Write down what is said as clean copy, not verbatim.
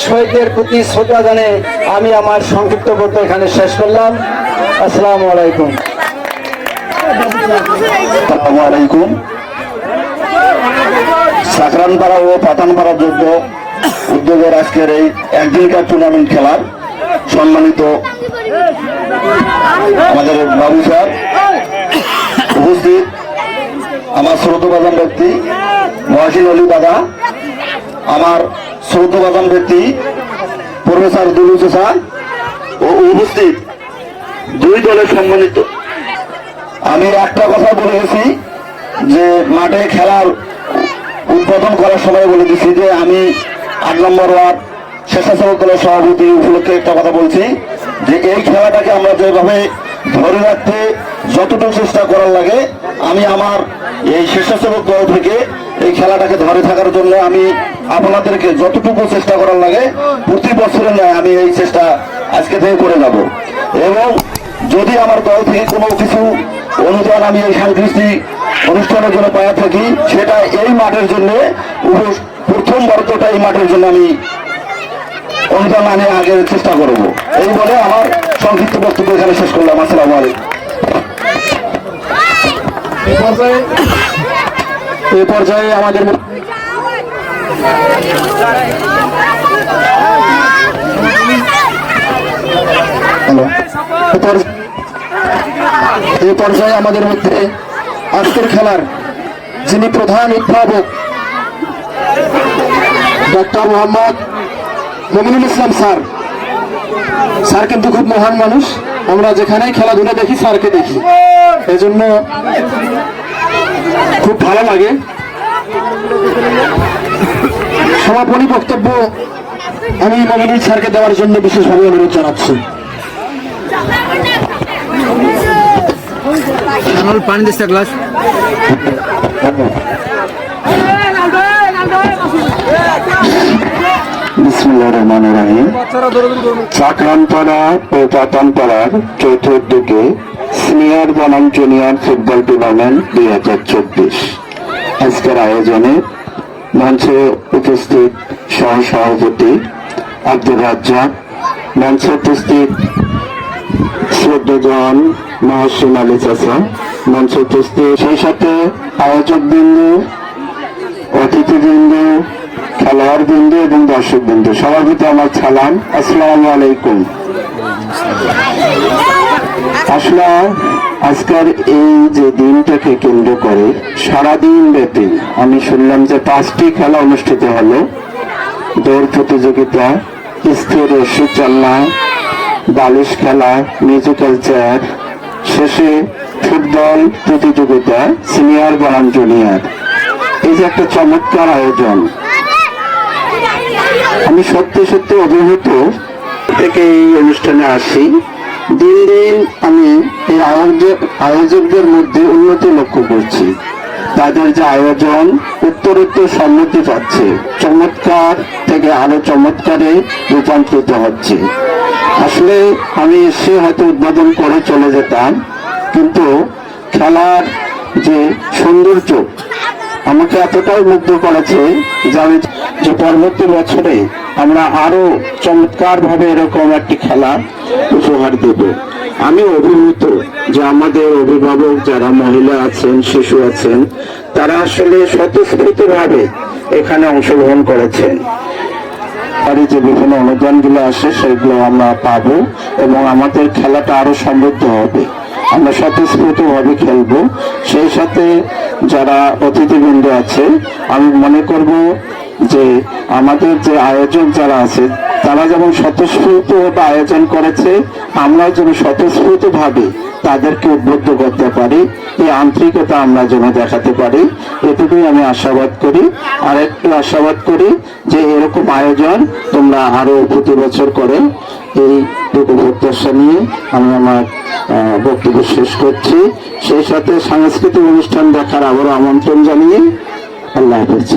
শহীদদের প্রতি শ্রদ্ধা জানিয়ে আমি আমার সংক্ষিপ্ত বক্তব্য এখানে শেষ করলাম। আসসালামু আলাইকুম। আসসালামু আলাইকুম। সাকরানপাড়া ও পাঠানপাড়া যুদ্ধ উদ্যোগের আজকের এই একদিনকার টুর্নামেন্ট খেলার সম্মানিত আমাদের বাবু স্যার উপস্থিত, আমার শ্রদ্ধেয় ব্যক্তি মহসিন আলী দাদা, আমার শ্রদ্ধেয় ব্যক্তি প্রফেসর দুলু চাচা ও উপস্থিত দুই দলের সম্মানিত। আমি একটা কথা বলে গেছি যে মাঠে খেলার উদ্বোধন করার সময় বলে দিচ্ছি যে আমি 8 নম্বর ওয়ার্ড স্বেচ্ছাসেবক দলের সভাপতি উপলক্ষে একটা কথা বলছি যে এই খেলাটাকে আমরা যেভাবে ধরে রাখতে যতটুকু চেষ্টা করার লাগে, আমি আমার এই স্বেচ্ছাসেবক দল থেকে এই খেলাটাকে ধরে থাকার জন্য আমি আপনাদেরকে যতটুকু চেষ্টা করার লাগে প্রতি বছরের নয় আমি এই চেষ্টা আজকে থেকে করে যাব। এবং যদি আমার দল থেকে কোনো কিছু অনুদান আমি এই সাংস্কৃতিক অনুষ্ঠানের জন্য পাওয়া থাকি, সেটা এই মাঠের জন্য প্রথম বর্তটা এই মাঠের জন্য আমি অনুদান আনে আগে চেষ্টা করব। এই বলে আমার সংক্ষিপ্ত বক্তব্য এখানে শেষ করলাম। আসসালামু আলাইকুম। এই পর্যায়ে আমাদের মধ্যে আজকের খেলার যিনি প্রধান উদ্ভাবক ডক্টর মোহাম্মদ মমিনুল ইসলাম স্যার কিন্তু খুব মহান মানুষ। আমরা যেখানেই খেলাধুলা দেখি স্যারকে দেখি, এজন্য খুব ভালো লাগে। সমাপনী বক্তব্য আমি মমিনুল স্যারকে দেওয়ার জন্য বিশেষভাবে অনুরোধ জানাচ্ছি। পানি দিচ্ছে গ্লাস। বিসমিল্লাহির রহমানির রহিম। সাকরানপাড়া ও পাঠানপাড়ার যৌথ উদ্যোগে সিনিয়র বনাম জুনিয়র ফুটবল টুর্নামেন্ট 2024 আজকের আয়োজনে মঞ্চে উপস্থিত সহ সভাপতি আব্দুর রাজ্জাক, মঞ্চে উপস্থিত শ্রদ্ধেয় মহসিন আলী চাচা, মঞ্চে উপস্থিত সেই সাথে আয়োজক বিন্দু, অতিথিবৃন্দ, খেলোয়াড় বৃন্দ এবং দর্শক বৃন্দ, সবার ভিতরে আমার সালাম। আসসালামু আলাইকুম। আসলে আজকের এই যে দিনটাকে কেন্দ্র করে সারাদিন ব্যাপী আমি শুনলাম যে 5টি খেলা অনুষ্ঠিত হলো। দৌড় প্রতিযোগিতা, স্থির রশি চালনা, বালিশ খেলা, মিউজিক্যাল চেয়ার, শেষে ফুটবল প্রতিযোগিতা সিনিয়র বনাম জুনিয়র। এই যে একটা চমৎকার আয়োজন, আমি সত্যি সত্যি অভিভূত থেকে এই অনুষ্ঠানে আসি। দিন দিন আমি এই আয়োজকদের মধ্যে উন্নতি লক্ষ্য করছি। তাদের যে আয়োজন উত্তরোত্তর সম্মতি পাচ্ছে, চমৎকার থেকে আরো চমৎকারে রূপান্তরিত হচ্ছে। আসলে আমি এসে হয়তো উদ্বোধন করে চলে যেতাম, কিন্তু খেলার যে সৌন্দর্য আমাকে এতটাই মুগ্ধ করেছে যে আমি যে পরবর্তী বছরে আমরা আরো চমৎকার ভাবে এরকম একটি খেলা উপহার দেব। আমি অভিভূত যে আমাদের অভিভাবক যারা মহিলা আছেন, শিশু আছেন, তারা আসলে স্বতঃস্ফূর্ত ভাবে এখানে অংশগ্রহণ করেছেন। আর যে বিভিন্ন অনুদানগুলো আসে সেগুলো আমরা পাবো এবং আমাদের খেলাটা আরো সমৃদ্ধ হবে। আমরা স্বতঃস্ফূর্ত ভাবে খেলবো। সেই সাথে যারা অতিথিবৃন্দ আছে, আমি মনে করব যে আমাদের যে আয়োজক যারা আছে তারা যেমন স্বতঃস্ফূর্ত ভাবে আয়োজন করেছে, আমরা যেন স্বতঃস্ফূর্ত ভাবে তাদেরকে উদ্বুদ্ধ করতে পারি, এই আন্তরিকতা আমরা যেন দেখাতে পারি, এটুকুই আমি আশাবাদ করি। আর একটু আশাবাদ করি যে এরকম আয়োজন তোমরা আরো প্রতি বছর করে, এইটুকু প্রত্যাশা নিয়ে আমি আমার বক্তব্য শেষ করছি। সেই সাথে সাংস্কৃতিক অনুষ্ঠান দেখার আবারও আমন্ত্রণ জানিয়ে আল্লাহ হাফেজ।